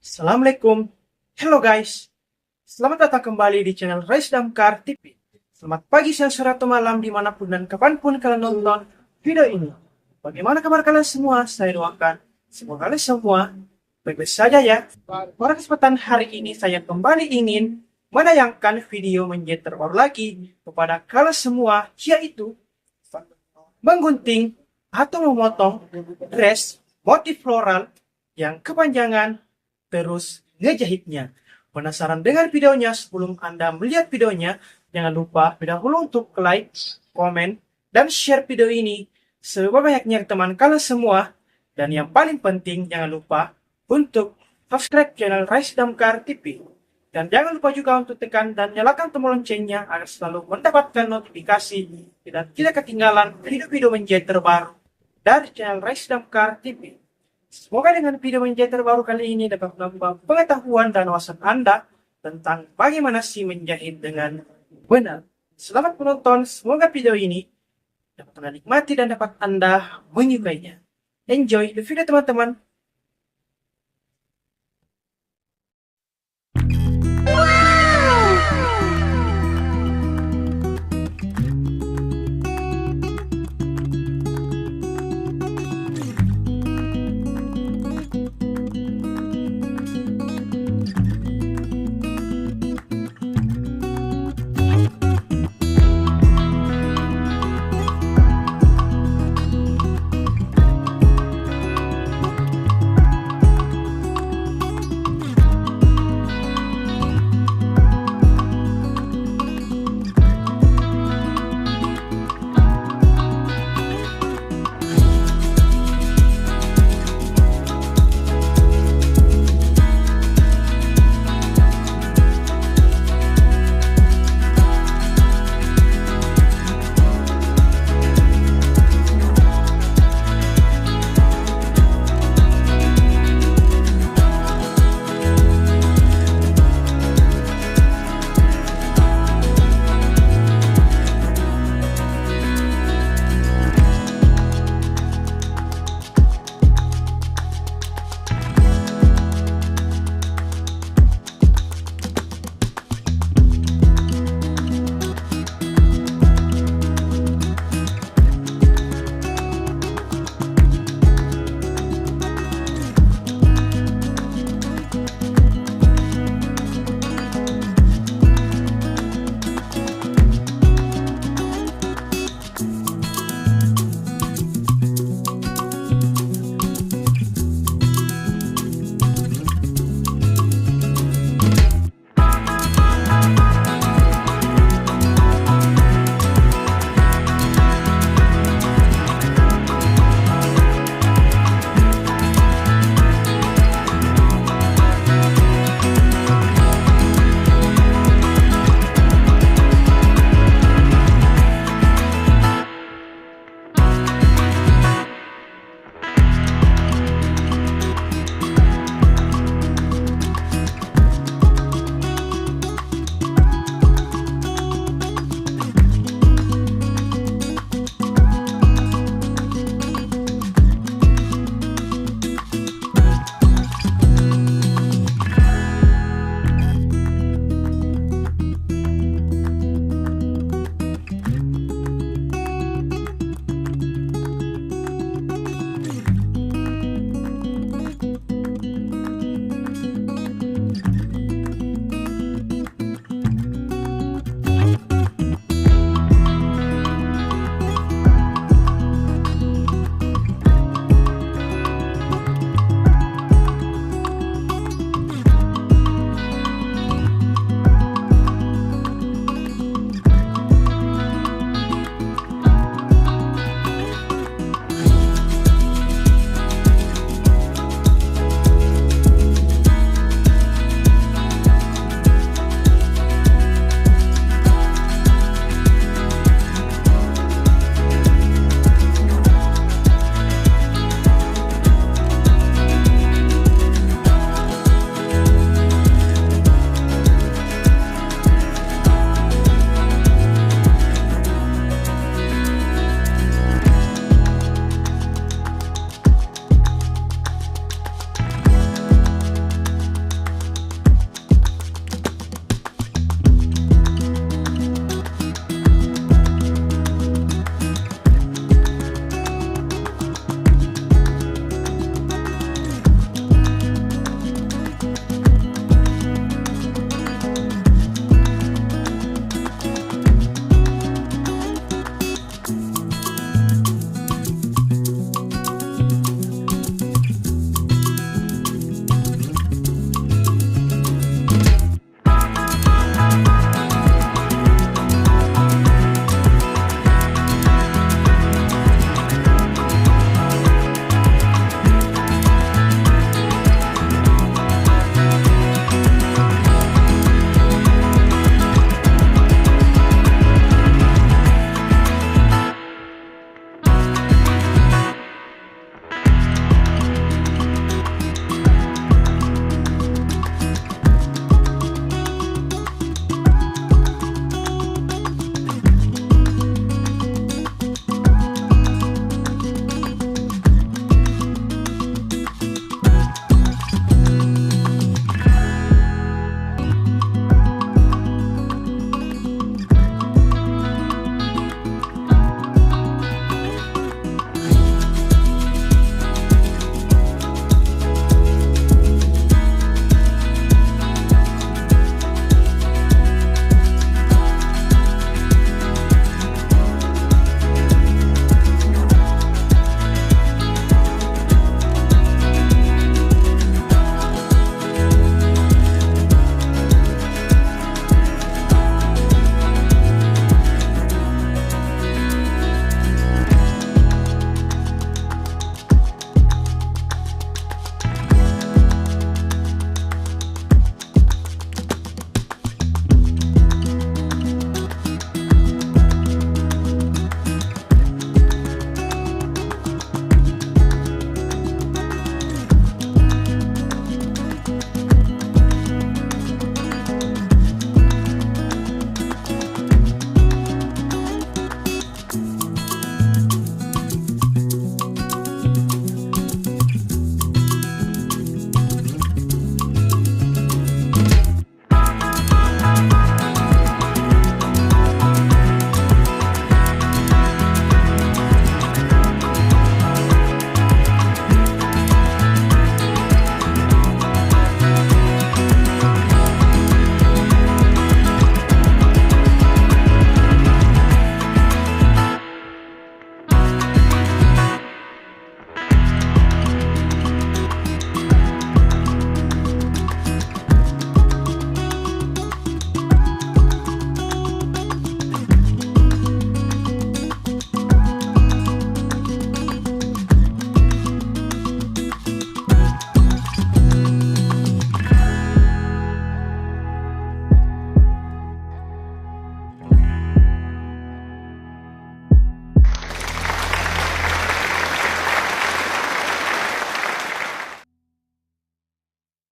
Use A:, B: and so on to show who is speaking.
A: Assalamualaikum. Hello guys. Selamat datang kembali di channel Rise Damkar TV. Selamat pagi, siang, sore, atau malam dimanapun dan kapanpun kalian nonton video ini. Bagaimana kabar kalian semua? Saya doakan semoga kalian semua baik-baik saja ya. Pada kesempatan hari ini saya kembali ingin menayangkan video menjadi terbaru lagi kepada kalian semua, yaitu menggunting atau memotong dress motif floral yang kepanjangan, terus ngejahitnya. Penasaran dengan videonya? Sebelum Anda melihat videonya, jangan lupa dahulu untuk like, komen, dan share video ini sebanyak-banyaknya ke teman kalian semua. Dan yang paling penting, jangan lupa untuk subscribe channel Rise Damkar TV. Dan jangan lupa juga untuk tekan dan nyalakan tombol loncengnya agar selalu mendapatkan notifikasi dan tidak ketinggalan video-video menjadi terbaru dari channel Rise Damkar TV. Semoga dengan video menjahit terbaru kali ini dapat menambah pengetahuan dan wawasan Anda tentang bagaimana sih menjahit dengan benar. Selamat menonton, semoga video ini dapat Anda nikmati dan dapat Anda menyukainya. Enjoy the video teman-teman.